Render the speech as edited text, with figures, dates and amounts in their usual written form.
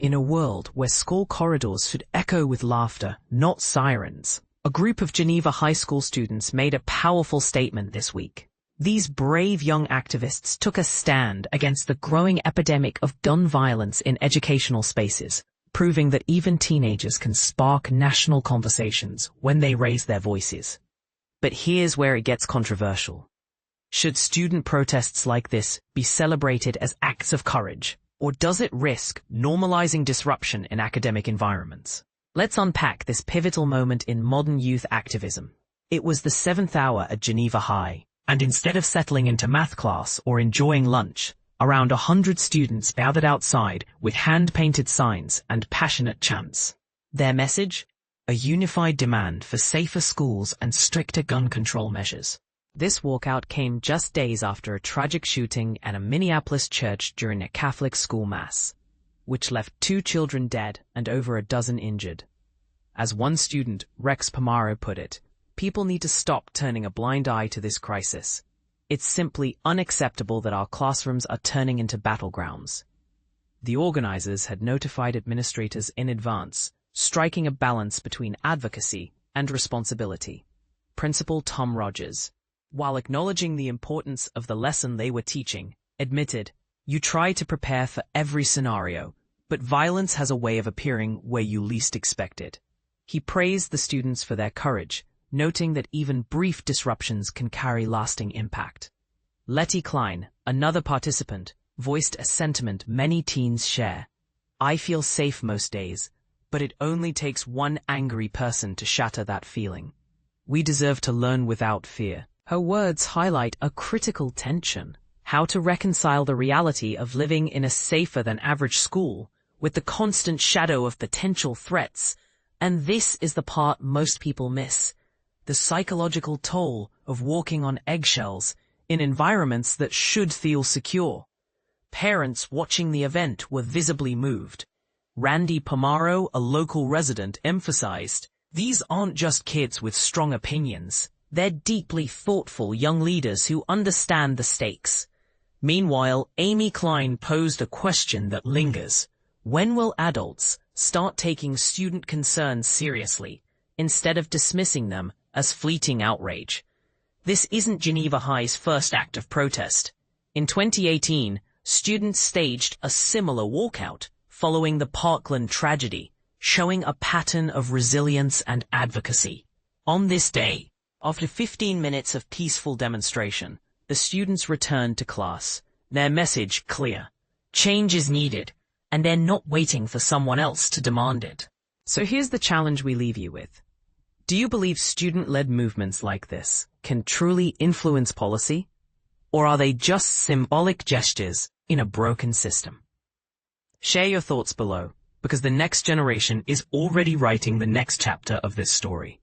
In a world where school corridors should echo with laughter, not sirens, a group of Geneva High School students made a powerful statement this week. These brave young activists took a stand against the growing epidemic of gun violence in educational spaces, proving that even teenagers can spark national conversations when they raise their voices. But here's where it gets controversial. Should student protests like this be celebrated as acts of courage, or does it risk normalizing disruption in academic environments? Let's unpack this pivotal moment in modern youth activism. It was the 7th hour at Geneva High, and instead of settling into math class or enjoying lunch, around 100 students gathered outside with hand-painted signs and passionate chants. Their message? A unified demand for safer schools and stricter gun control measures. This walkout came just days after a tragic shooting at a Minneapolis church during a Catholic school mass, which left 2 children dead and over a dozen injured. As one student, Rex Pomaro, put it, people need to stop turning a blind eye to this crisis. It's simply unacceptable that our classrooms are turning into battlegrounds. The organizers had notified administrators in advance, striking a balance between advocacy and responsibility. Principal Tom Rogers, while acknowledging the importance of the lesson they were teaching, admitted, "You try to prepare for every scenario, but violence has a way of appearing where you least expect it." He praised the students for their courage, noting that even brief disruptions can carry lasting impact. Letty Klein, another participant, voiced a sentiment many teens share. "I feel safe most days, but it only takes one angry person to shatter that feeling. We deserve to learn without fear." Her words highlight a critical tension: how to reconcile the reality of living in a safer-than-average school with the constant shadow of potential threats. And this is the part most people miss: the psychological toll of walking on eggshells in environments that should feel secure. Parents watching the event were visibly moved. Randy Pomaro, a local resident, emphasized, "These aren't just kids with strong opinions. They're deeply thoughtful young leaders who understand the stakes." Meanwhile, Amy Klein posed a question that lingers. When will adults start taking student concerns seriously, instead of dismissing them as fleeting outrage? This isn't Geneva High's first act of protest. In 2018, students staged a similar walkout following the Parkland tragedy, showing a pattern of resilience and advocacy. On this day, after 15 minutes of peaceful demonstration, the students returned to class, their message clear: change is needed, and they're not waiting for someone else to demand it. So here's the challenge we leave you with. Do you believe student-led movements like this can truly influence policy? Or are they just symbolic gestures in a broken system? Share your thoughts below, because the next generation is already writing the next chapter of this story.